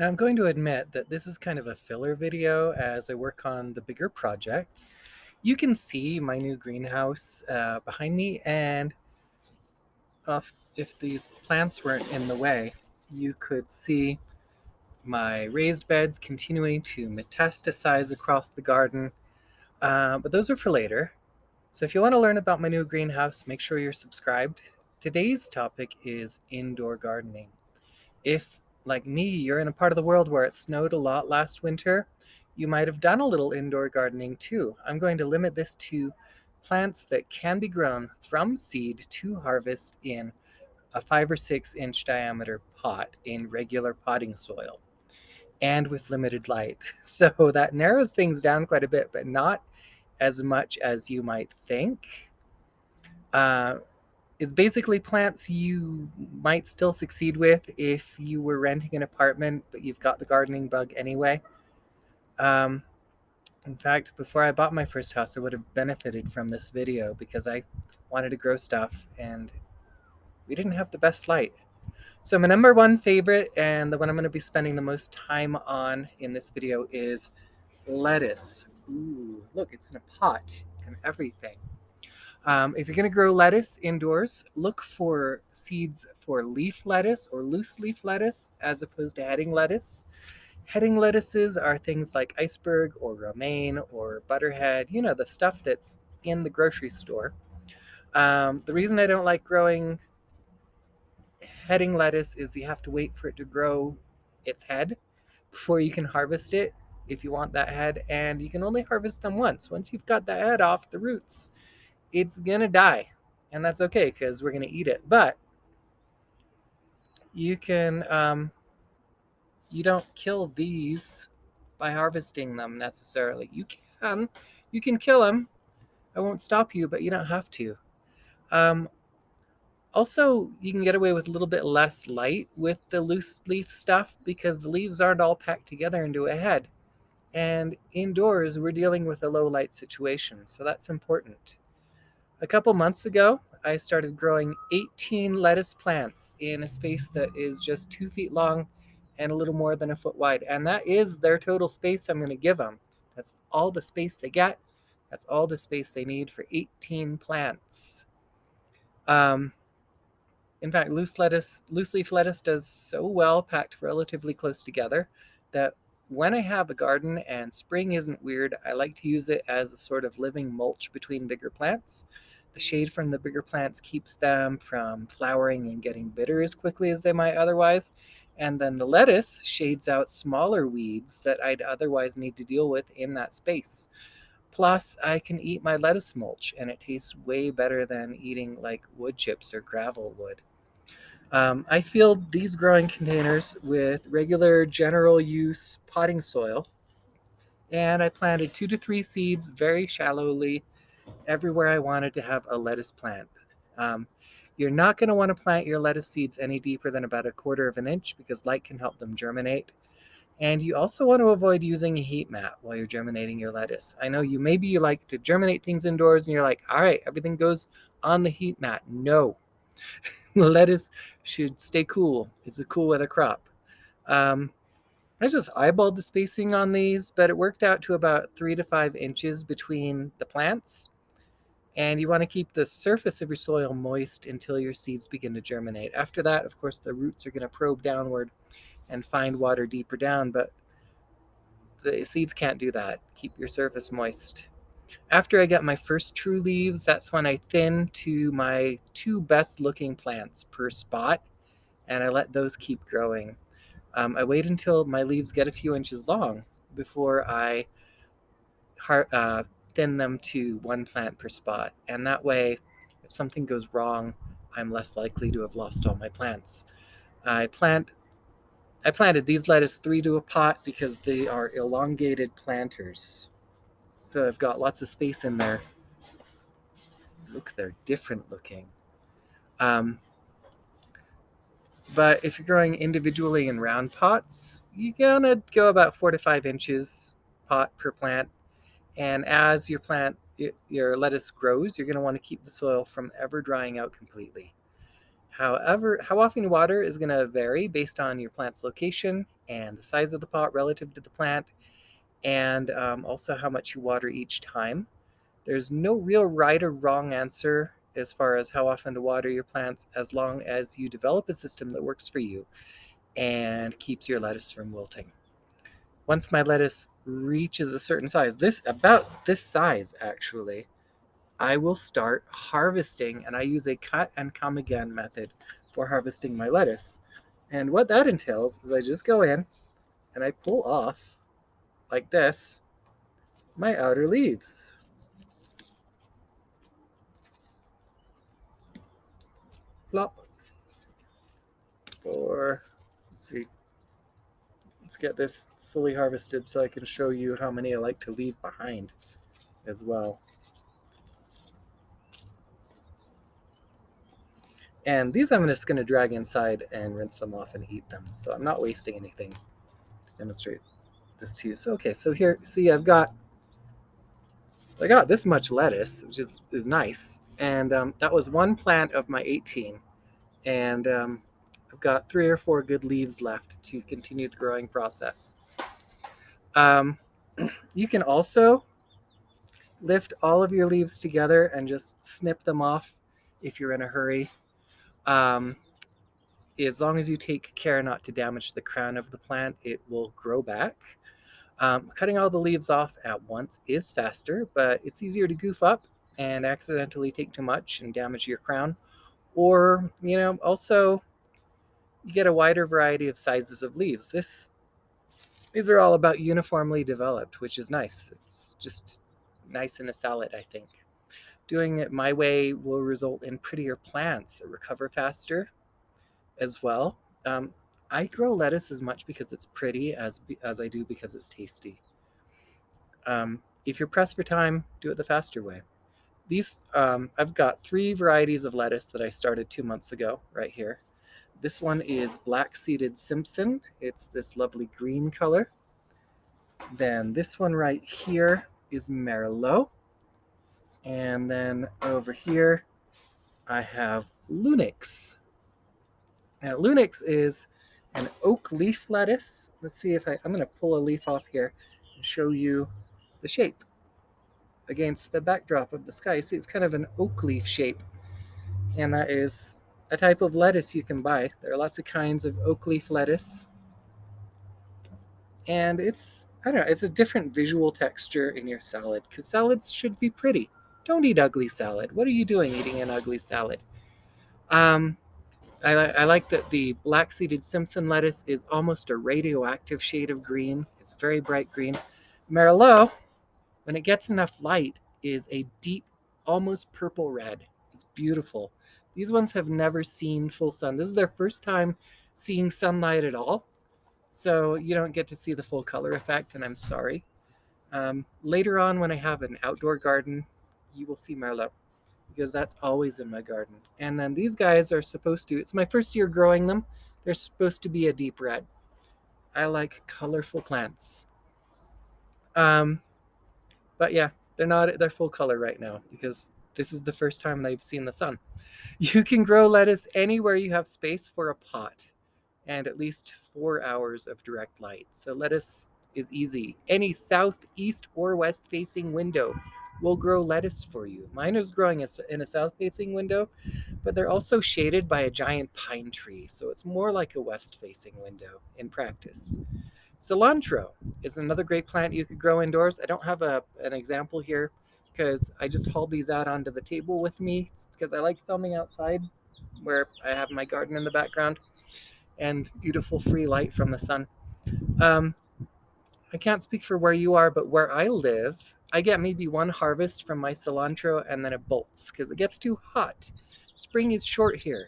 Now, I'm going to admit that this is kind of a filler video as I work on the bigger projects. You can see my new greenhouse behind me, and if these plants weren't in the way, you could see my raised beds continuing to metastasize across the garden. But those are for later. So if you want to learn about my new greenhouse, make sure you're subscribed. Today's topic is indoor gardening. If, like me, you're in a part of the world where it snowed a lot last winter, you might have done a little indoor gardening too. I'm going to limit this to plants that can be grown from seed to harvest in a 5 or 6 inch diameter pot in regular potting soil and with limited light. So that narrows things down quite a bit, but not as much as you might think. Uh, it's basically plants you might still succeed with if you were renting an apartment, but you've got the gardening bug anyway. Um, in fact, before I bought my first house, I would have benefited from this video because I wanted to grow stuff and we didn't have the best light. So my number one favorite and the one I'm going to be spending the most time on in this video is lettuce. Ooh, look, it's in a pot and everything. If you're going to grow lettuce indoors, look for seeds for leaf lettuce or loose leaf lettuce as opposed to heading lettuce. Heading lettuces are things like iceberg or romaine or butterhead, the stuff that's in the grocery store. The reason I don't like growing heading lettuce is you have to wait for it to grow its head before you can harvest it if you want that head, and you can only harvest them once. Once you've got the head off the roots, it's gonna die, and that's okay because we're gonna eat it. But you can you don't kill these by harvesting them necessarily. You can kill them. I won't stop you, but you don't have to. Um, Also, you can get away with a little bit less light with the loose leaf stuff because the leaves aren't all packed together into a head. And indoors, we're dealing with a low light situation, so that's important. A couple months ago, I started growing 18 lettuce plants in a space that is just 2 feet long and a little more than a foot wide. And that is their total space I'm going to give them. That's all the space they get. That's all the space they need for 18 plants. Um, in fact, loose leaf lettuce does so well packed relatively close together that when I have a garden and spring isn't weird, I like to use it as a sort of living mulch between bigger plants. The shade from the bigger plants keeps them from flowering and getting bitter as quickly as they might otherwise. And then the lettuce shades out smaller weeds that I'd otherwise need to deal with in that space. Plus, I can eat my lettuce mulch, and it tastes way better than eating like wood chips or gravel would. I filled these growing containers with regular general use potting soil, and I planted 2 to 3 seeds very shallowly everywhere I wanted to have a lettuce plant. Um, you're not going to want to plant your lettuce seeds any deeper than about 1/4 of an inch because light can help them germinate. And you also want to avoid using a heat mat while you're germinating your lettuce. I know you like to germinate things indoors and you're like, all right, everything goes on the heat mat. No, lettuce should stay cool. It's a cool weather crop. Um, I just eyeballed the spacing on these, but it worked out to about 3 to 5 inches between the plants. And you want to keep the surface of your soil moist until your seeds begin to germinate. After that, of course, the roots are going to probe downward and find water deeper down, but the seeds can't do that. Keep your surface moist. After I get my first true leaves, that's when I thin to my 2 best looking plants per spot, and I let those keep growing. I wait until my leaves get a few inches long before I thin them to 1 plant per spot. And that way, if something goes wrong, I'm less likely to have lost all my plants. I plant I planted these lettuce 3 to a pot because they are elongated planters. So I've got lots of space in there. Look, they're different looking. Um, but if you're growing individually in round pots, you're gonna go about 4 to 5 inches pot per plant. And as your lettuce grows, you're gonna want to keep the soil from ever drying out completely. However, how often you water is going to vary based on your plant's location and the size of the pot relative to the plant, and also how much you water each time. There's no real right or wrong answer as far as how often to water your plants, as long as you develop a system that works for you and keeps your lettuce from wilting. Once my lettuce reaches a certain size, about this size actually, I will start harvesting, and I use a cut and come again method for harvesting my lettuce. And what that entails is I just go in and I pull off, like this, my outer leaves. Plop. Or, let's see, let's get this fully harvested so I can show you how many I like to leave behind as well. And these I'm just going to drag inside and rinse them off and eat them. So I'm not wasting anything to demonstrate this to you. So, okay, so here, see, I got this much lettuce, which is nice. And that was one plant of my 18. And I've got 3 or 4 good leaves left to continue the growing process. You can also lift all of your leaves together and just snip them off if you're in a hurry. As long as you take care not to damage the crown of the plant, it will grow back. Cutting all the leaves off at once is faster, but it's easier to goof up and accidentally take too much and damage your crown. Or, also you get a wider variety of sizes of leaves. These are all about uniformly developed, which is nice. It's just nice in a salad, I think. Doing it my way will result in prettier plants that recover faster as well. I grow lettuce as much because it's pretty as I do because it's tasty. If you're pressed for time, do it the faster way. I've got 3 varieties of lettuce that I started 2 months ago right here. This one is black-seeded Simpson. It's this lovely green color. Then this one right here is Merlot. And then over here, I have Lunix. Now, Lunix is an oak leaf lettuce. Let's see if I'm going to pull a leaf off here and show you the shape against the backdrop of the sky. See, it's kind of an oak leaf shape. And that is a type of lettuce you can buy. There are lots of kinds of oak leaf lettuce. And it's a different visual texture in your salad, because salads should be pretty. Don't eat ugly salad. What are you doing eating an ugly salad? I like that the black-seeded Simpson lettuce is almost a radioactive shade of green. It's very bright green. Merlot, when it gets enough light, is a deep, almost purple red. It's beautiful. These ones have never seen full sun. This is their first time seeing sunlight at all. So you don't get to see the full color effect, and I'm sorry. Later on, when I have an outdoor garden, you will see Merlot, because that's always in my garden. And then these guys are supposed to, it's my first year growing them, they're supposed to be a deep red. I like colorful plants. But yeah, they're not at their full color right now, because this is the first time they've seen the sun. You can grow lettuce anywhere you have space for a pot and at least 4 hours of direct light. So lettuce is easy. Any south, east, or west facing window will grow lettuce for you. Mine is growing in a south facing window, but they're also shaded by a giant pine tree. So it's more like a west facing window in practice. Cilantro is another great plant you could grow indoors. I don't have an example here because I just hauled these out onto the table with me because I like filming outside where I have my garden in the background and beautiful free light from the sun. I can't speak for where you are, but where I live, I get maybe 1 harvest from my cilantro and then it bolts because it gets too hot. Spring is short here.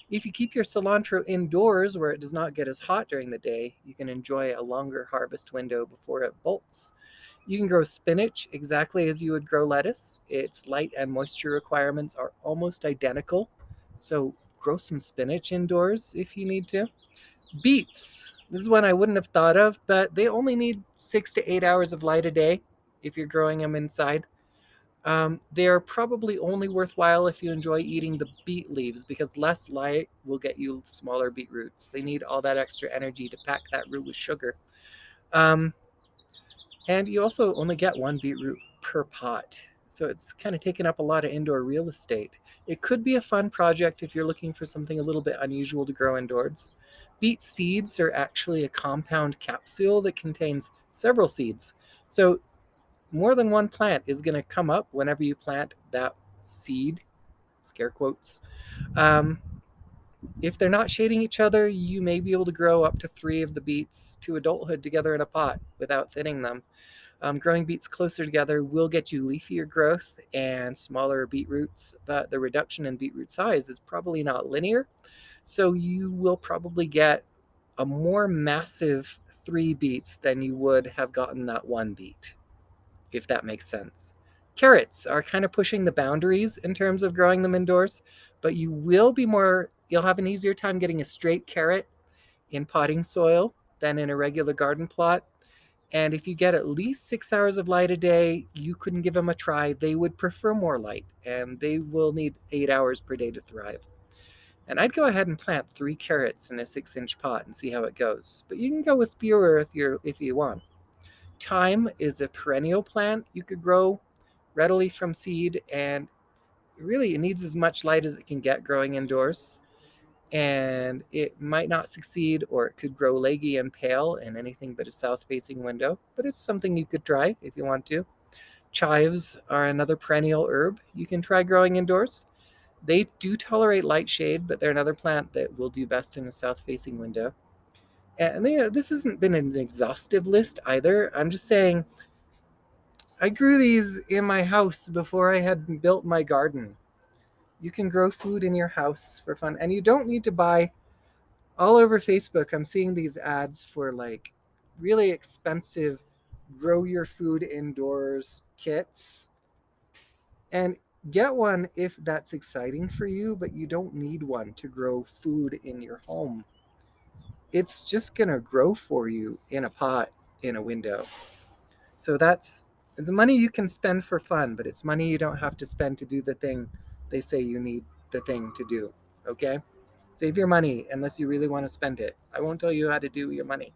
If you keep your cilantro indoors where it does not get as hot during the day, you can enjoy a longer harvest window before it bolts. You can grow spinach exactly as you would grow lettuce. Its light and moisture requirements are almost identical, so grow some spinach indoors if you need to. Beets. This is one I wouldn't have thought of, but they only need 6 to 8 hours of light a day if you're growing them inside. They're probably only worthwhile if you enjoy eating the beet leaves, because less light will get you smaller beet roots. They need all that extra energy to pack that root with sugar. Um, and you also only get one beetroot per pot. So it's kind of taking up a lot of indoor real estate. It could be a fun project if you're looking for something a little bit unusual to grow indoors. Beet seeds are actually a compound capsule that contains several seeds. So more than one plant is going to come up whenever you plant that seed, scare quotes. Um, if they're not shading each other, you may be able to grow up to 3 of the beets to adulthood together in a pot without thinning them. Growing beets closer together will get you leafier growth and smaller beet roots, but the reduction in beetroot size is probably not linear. So you will probably get a more massive 3 beets than you would have gotten that 1 beet, if that makes sense. Carrots are kind of pushing the boundaries in terms of growing them indoors, but you'll have an easier time getting a straight carrot in potting soil than in a regular garden plot. And if you get at least 6 hours of light a day, you couldn't give them a try. They would prefer more light, and they will need 8 hours per day to thrive. And I'd go ahead and plant 3 carrots in a 6-inch pot and see how it goes. But you can go with fewer if you want. Thyme is a perennial plant you could grow readily from seed, and really it needs as much light as it can get growing indoors. And it might not succeed, or it could grow leggy and pale in anything but a south-facing window, but it's something you could try if you want to. Chives are another perennial herb you can try growing indoors. They do tolerate light shade, but they're another plant that will do best in a south-facing window. And this hasn't been an exhaustive list either. I'm just saying I grew these in my house before I had built my garden. You can grow food in your house for fun, and you don't need to buy. All over Facebook, I'm seeing these ads for like really expensive grow your food indoors kits. And get one if that's exciting for you, but you don't need one to grow food in your home. It's just going to grow for you in a pot in a window. So it's money you can spend for fun, but it's money you don't have to spend to do the thing they say you need the thing to do. Okay? Save your money unless you really want to spend it. I won't tell you how to do your money.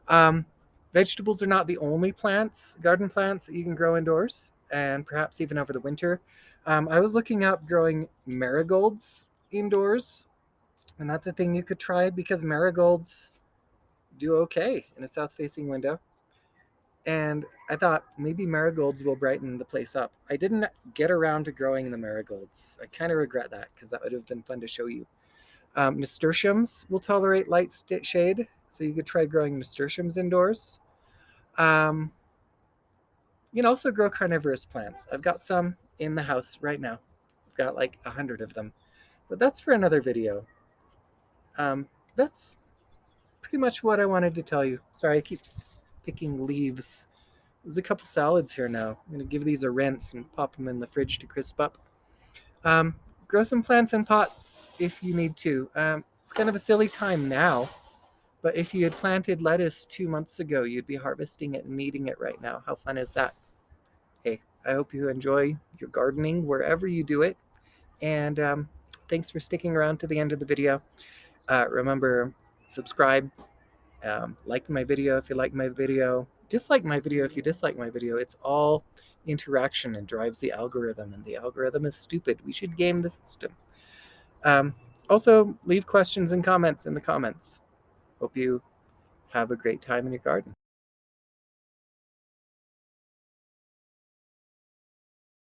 Um, Vegetables are not the only garden plants that you can grow indoors, and perhaps even over the winter. I was looking up growing marigolds indoors, and that's a thing you could try because marigolds do okay in a south-facing window. And I thought maybe marigolds will brighten the place up. I didn't get around to growing the marigolds. I kind of regret that because that would have been fun to show you. Nasturtiums will tolerate light shade, so you could try growing nasturtiums indoors. Um, you can also grow carnivorous plants. I've got some in the house right now. I've got like 100 of them, but that's for another video. That's pretty much what I wanted to tell you. Sorry, I keep picking leaves. There's a couple salads here now. I'm going to give these a rinse and pop them in the fridge to crisp up. Um, Grow some plants in pots if you need to. It's kind of a silly time now, but if you had planted lettuce 2 months ago, you'd be harvesting it and eating it right now. How fun is that? Hey, I hope you enjoy your gardening wherever you do it. And thanks for sticking around to the end of the video. Remember, subscribe, like my video if you like my video, dislike my video if you dislike my video. It's all interaction and drives the algorithm, and the algorithm is stupid. We should game the system. Also, leave questions and comments in the comments. Hope you have a great time in your garden.